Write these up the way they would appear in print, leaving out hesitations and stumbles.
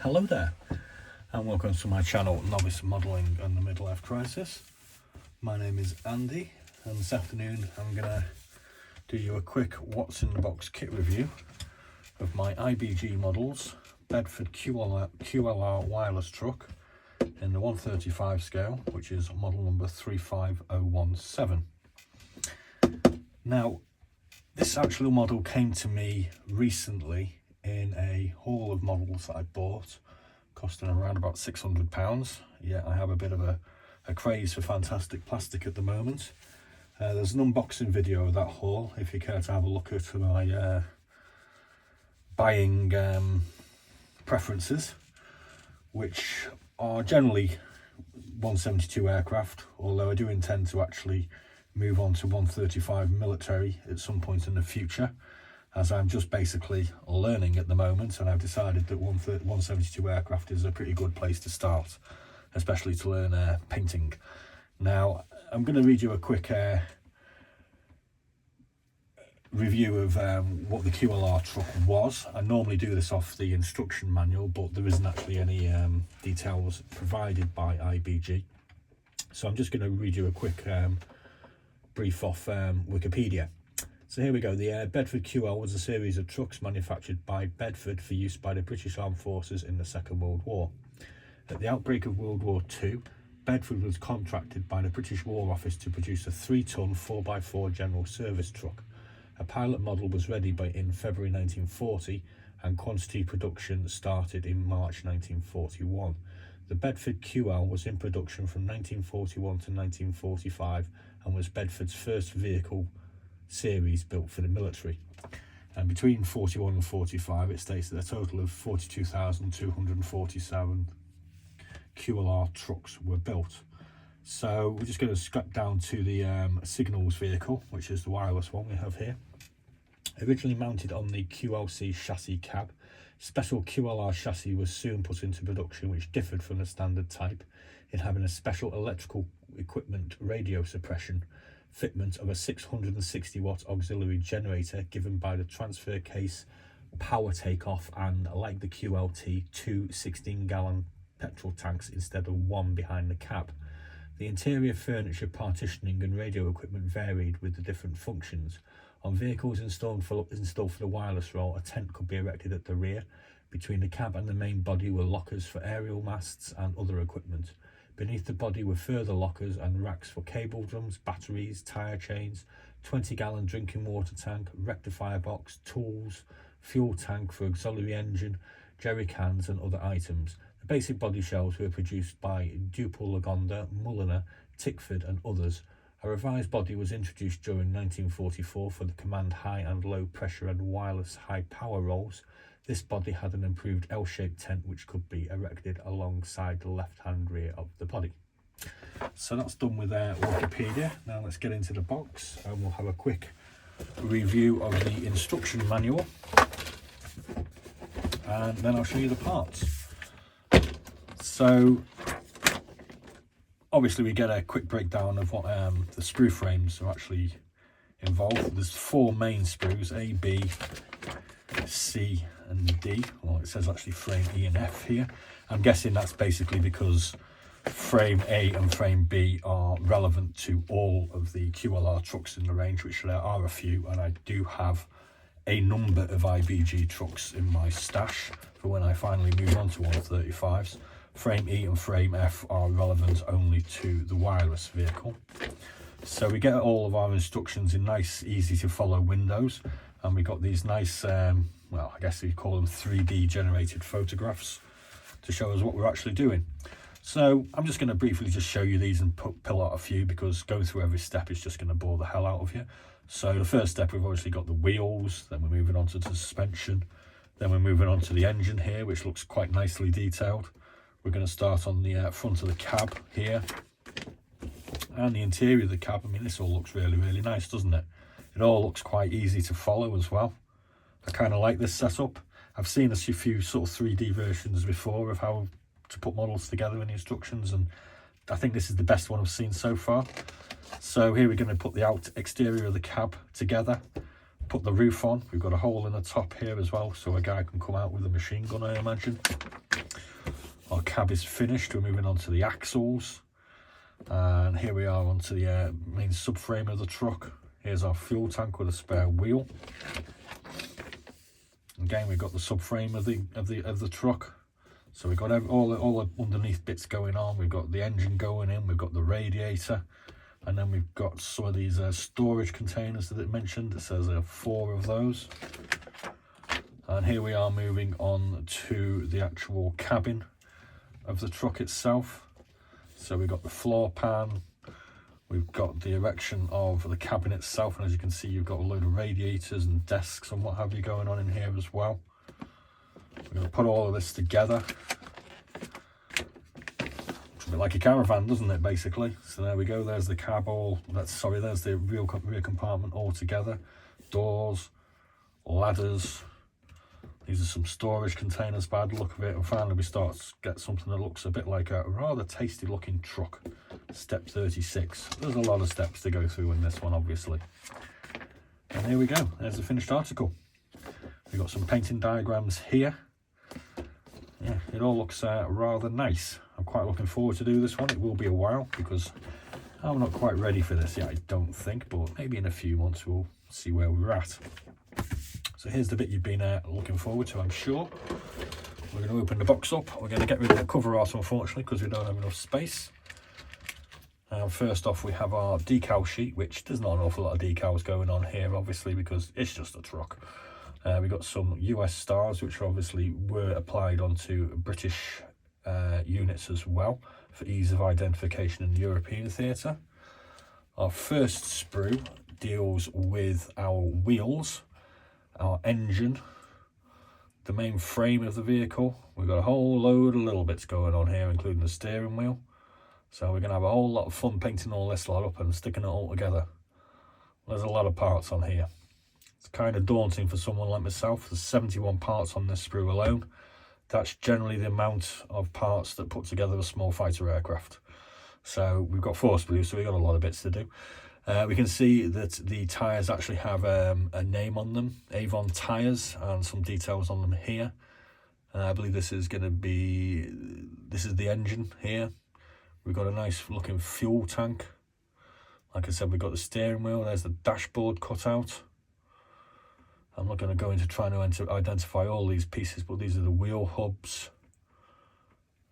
Hello there, and welcome to my channel, Novice Modelling and the Midlife Crisis. My name is Andy, and this afternoon I'm going to do you a quick what's in the box kit review of my IBG models, Bedford QLR wireless truck in the 135 scale, which is model number 35017. Now, this actual model came to me recently in a haul of models that I bought, costing around about £600. Yeah, I have a bit of a craze for fantastic plastic at the moment. There's an unboxing video of that haul if you care to have a look at my buying preferences, which are generally 172 aircraft, although I do intend to actually move on to 135 military at some point in the future, as I'm just basically learning at the moment, and I've decided that 172 aircraft is a pretty good place to start, especially to learn painting. Now, I'm going to read you a quick review of what the QLR truck was. I normally do this off the instruction manual, but there isn't actually any details provided by IBG. So I'm just going to read you a quick brief off Wikipedia. So here we go. The Bedford QL was a series of trucks manufactured by Bedford for use by the British Armed Forces in the Second World War. At the outbreak of World War II, Bedford was contracted by the British War Office to produce a 3-ton 4x4 general service truck. A pilot model was ready in February 1940, and quantity production started in March 1941. The Bedford QL was in production from 1941 to 1945 and was Bedford's first vehicle series built for the military. And between 41 and 45, it states that a total of 42,247 QLR trucks were built. So we're just going to scrap down to the signals vehicle, which is the wireless one we have here. Originally mounted on the QLC chassis cab, special QLR chassis was soon put into production, which differed from the standard type in having a special electrical equipment radio suppression fitment of a 660 watt auxiliary generator given by the transfer case power takeoff, and like the QLT, 2 16-gallon petrol tanks instead of one behind the cab. The interior furniture, partitioning and radio equipment varied with the different functions. On vehicles installed for the wireless role, a tent could be erected at the rear. Between the cab and the main body were lockers for aerial masts and other equipment. Beneath the body were further lockers and racks for cable drums, batteries, tyre chains, 20-gallon drinking water tank, rectifier box, tools, fuel tank for auxiliary engine, jerry cans and other items. The basic body shells were produced by Dupel, Lagonda, Mulliner, Tickford and others. A revised body was introduced during 1944 for the command high and low pressure and wireless high power roles. This body had an improved L-shaped tent which could be erected alongside the left-hand rear of the body. So that's done with Wikipedia. Now let's get into the box and we'll have a quick review of the instruction manual, and then I'll show you the parts. So obviously we get a quick breakdown of what the screw frames are actually involved. There's 4 main screws, A, B, C and D. Well, it says actually frame E and F here. I'm guessing that's basically because frame A and frame B are relevant to all of the QLR trucks in the range, which there are a few, and I do have a number of IBG trucks in my stash for when I finally move on to 135s. Frame E and frame F are relevant only to the wireless vehicle. So we get all of our instructions in nice, easy to follow windows, and we got these nice, well, I guess you'd call them 3D generated photographs to show us what we're actually doing. So I'm just going to briefly just show you these and pull out a few, because going through every step is just going to bore the hell out of you. So the first step, we've obviously got the wheels, then we're moving on to the suspension, then we're moving on to the engine here, which looks quite nicely detailed. We're going to start on the front of the cab here, and the interior of the cab. I mean, this all looks really, really nice, doesn't it? It all looks quite easy to follow as well. I kind of like this setup. I've seen a few sort of 3D versions before of how to put models together in the instructions, and I think this is the best one I've seen so far. So here we're going to put the exterior of the cab together, put the roof on. We've got a hole in the top here as well, so a guy can come out with a machine gun, I imagine. Our cab is finished. We're moving on to the axles. And here we are onto the main subframe of the truck. Here's our fuel tank with a spare wheel. Again, we've got the subframe of the truck. So we've got all the underneath bits going on. We've got the engine going in. We've got the radiator. And then we've got some of these storage containers that it mentioned. It says 4 of those. And here we are moving on to the actual cabin of the truck itself. So we've got the floor pan. We've got the erection of the cabin itself. And as you can see, you've got a load of radiators and desks and what have you going on in here as well. We're going to put all of this together. A bit like a caravan, doesn't it, basically? So there we go. There's the cab there's the rear compartment all together. Doors, ladders. These are some storage containers by the look of it. And finally we start to get something that looks a bit like a rather tasty looking truck. Step 36. There's a lot of steps to go through in this one, obviously. And here we go. There's the finished article. We've got some painting diagrams here. Yeah, it all looks rather nice. I'm quite looking forward to do this one. It will be a while because I'm not quite ready for this yet, I don't think, but maybe in a few months we'll see where we're at. So here's the bit you've been looking forward to, I'm sure. We're going to open the box up. We're going to get rid of the cover art, unfortunately, because we don't have enough space. First off, we have our decal sheet, which there's not an awful lot of decals going on here, obviously, because it's just a truck. We got some US stars, which obviously were applied onto British units as well for ease of identification in the European theatre. Our first sprue deals with our wheels, our engine, the main frame of the vehicle. We've got a whole load of little bits going on here, including the steering wheel. So we're going to have a whole lot of fun painting all this lot up and sticking it all together. There's a lot of parts on here. It's kind of daunting for someone like myself. There's 71 parts on this sprue alone. That's generally the amount of parts that put together a small fighter aircraft. So we've got 4 sprues, so we've got a lot of bits to do. We can see that the tyres actually have a name on them, Avon tyres, and some details on them here. I believe this is the engine here. We've got a nice looking fuel tank. Like I said, we've got the steering wheel. There's the dashboard cut out. I'm not going to go into trying to identify all these pieces, but these are the wheel hubs.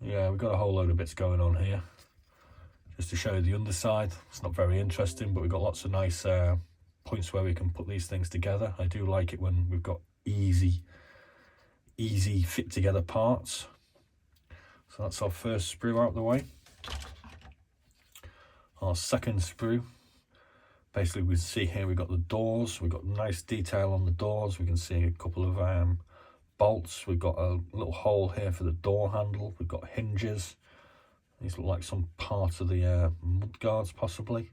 Yeah, we've got a whole load of bits going on here. Just to show you the underside. It's not very interesting, but we've got lots of nice points where we can put these things together. I do like it when we've got easy fit together parts. So that's our first sprue out of the way. Our second sprue. Basically, we see here we've got the doors. We've got nice detail on the doors. We can see a couple of bolts. We've got a little hole here for the door handle. We've got hinges. These look like some part of the mud guards, possibly.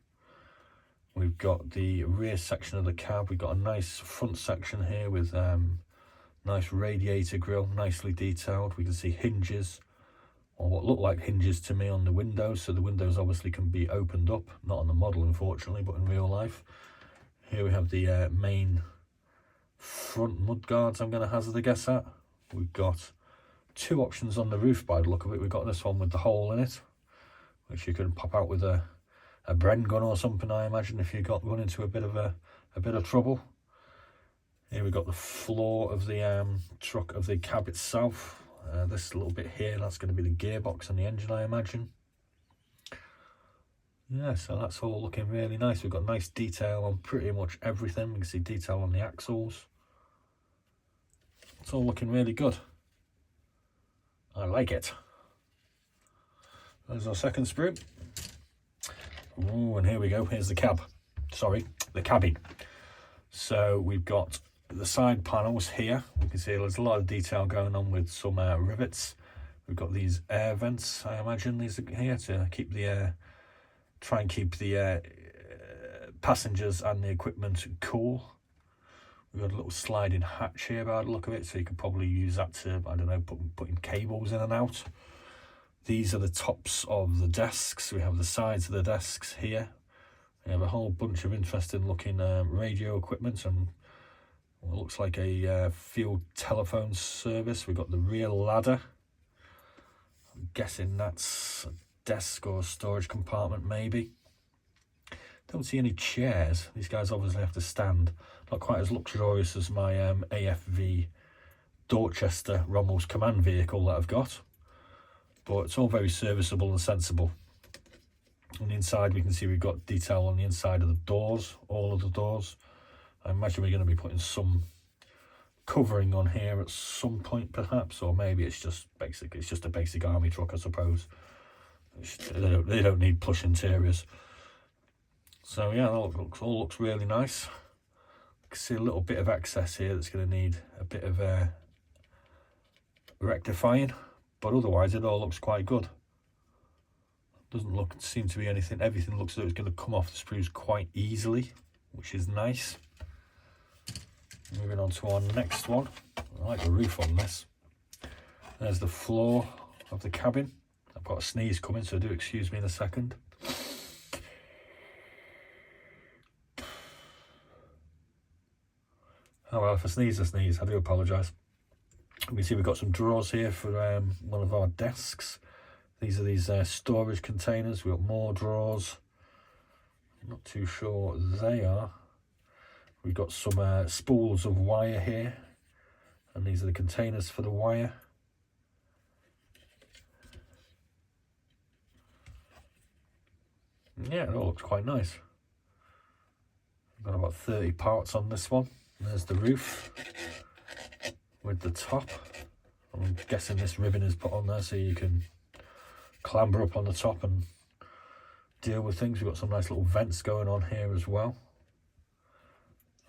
We've got the rear section of the cab. We've got a nice front section here with nice radiator grille, nicely detailed. We can see hinges, or what look like hinges to me, on the windows. So the windows obviously can be opened up, not on the model unfortunately, but in real life. Here we have the main front mud guards, I'm going to hazard a guess at. We've got 2 options on the roof by the look of it. We've got this one with the hole in it, which you can pop out with a Bren gun or something, I imagine, if you got run into a bit of trouble. Here we've got the floor of the truck, of the cab itself. This little bit here, that's going to be the gearbox and the engine, I imagine. Yeah, so that's all looking really nice. We've got nice detail on pretty much everything. We can see detail on the axles. It's all looking really good. I like it. There's our second sprue. Oh, and here we go. Here's the cab. Sorry, the cabin. So we've got the side panels here. We can see there's a lot of detail going on with some rivets. We've got these air vents, I imagine these are here to keep the air, try and keep the passengers and the equipment cool. We've got a little sliding hatch here by the look of it, so you could probably use that to, I don't know, putting cables in and out. These are the tops of the desks. We have the sides of the desks here. We have a whole bunch of interesting looking radio equipment and what looks like a field telephone service. We've got the rear ladder. I'm guessing that's a desk or a storage compartment maybe. Don't see any chairs. These guys obviously have to stand. Not quite as luxurious as my AFV Dorchester Rommel's command vehicle that I've got, but it's all very serviceable and sensible. On the inside we can see we've got detail on the inside of the doors, all of the doors. I imagine we're going to be putting some covering on here at some point perhaps, or maybe it's just basic. It's just a basic army truck, I suppose. They don't need plush interiors. So yeah, all looks really nice. You can see a little bit of excess here that's going to need a bit of rectifying, but otherwise it all looks quite good. Doesn't seem to be anything. Everything looks as though it's going to come off the sprues quite easily, which is nice. Moving on to our next one. I like the roof on this. There's the floor of the cabin. I've got a sneeze coming, so do excuse me in a second. Oh well, if I sneeze, I sneeze. I do apologise. We can see we've got some drawers here for one of our desks. These are these storage containers. We've got more drawers. I'm not too sure what they are. We've got some spools of wire here, and these are the containers for the wire. Yeah, it all looks quite nice. We've got about 30 parts on this one. There's the roof with the top. I'm guessing this ribbon is put on there so you can clamber up on the top and deal with things. We've got some nice little vents going on here as well.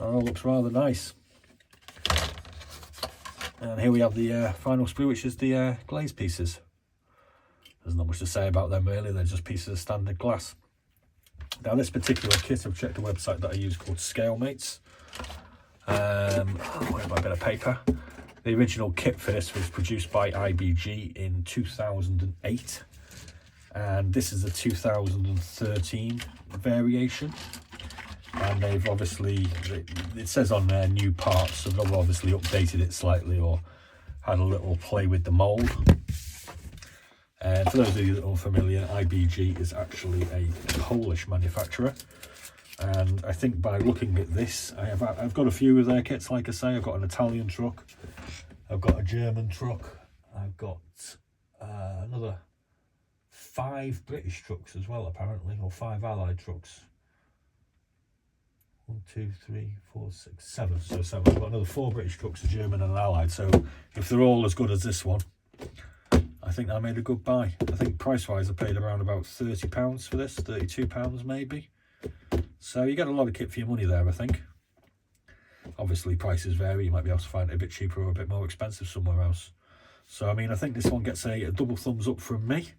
It all looks rather nice. And here we have the final sprue, which is the glaze pieces. There's not much to say about them really, they're just pieces of standard glass. Now this particular kit, I've checked a website that I use called Scalemates. Where's my bit of paper? The original kit for this was produced by IBG in 2008. And this is a 2013 variation. And they've obviously, it says on there new parts, so they've obviously updated it slightly or had a little play with the mould. And for those of you that are unfamiliar, IBG is actually a Polish manufacturer. And I think by looking at this, I've got a few of their kits, like I say. I've got an Italian truck, I've got a German truck, I've got another 5 British trucks as well apparently, or 5 Allied trucks. 1, 2, 3, 4, 6, 7. So 7. I've got another 4 British trucks, a German and an Allied. So if they're all as good as this one, I think I made a good buy. I think price-wise I paid around about £30 for this, £32 maybe. So you get a lot of kit for your money there, I think. Obviously prices vary, you might be able to find it a bit cheaper or a bit more expensive somewhere else. So I mean, I think this one gets a double thumbs up from me.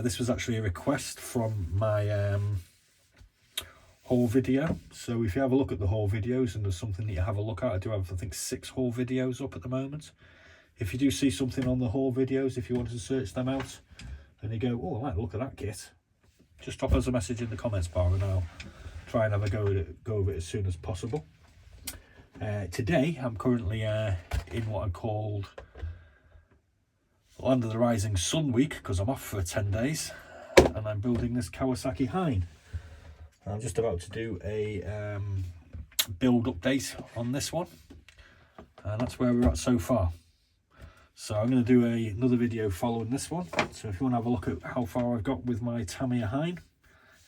This was actually a request from my haul video. So if you have a look at the haul videos and there's something that you have a look at, I do have I think 6 haul videos up at the moment. If you do see something on the haul videos, if you wanted to search them out and you go, oh, I like the look of that kit, just drop us a message in the comments bar and I'll try and have a go over it as soon as possible. Today I'm currently in what I called Land of the Rising Sun week, because I'm off for 10 days and I'm building this Kawasaki Hind. I'm just about to do a build update on this one, and that's where we're at so far. So I'm going to do another video following this one. So if you want to have a look at how far I've got with my Tamiya Hind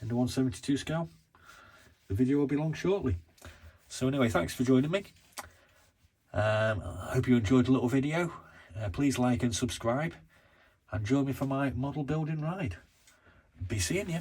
in the 172 scale, the video will be along shortly. So anyway, thanks for joining me. I hope you enjoyed the little video. Please like and subscribe and join me for my model building ride. Be seeing you.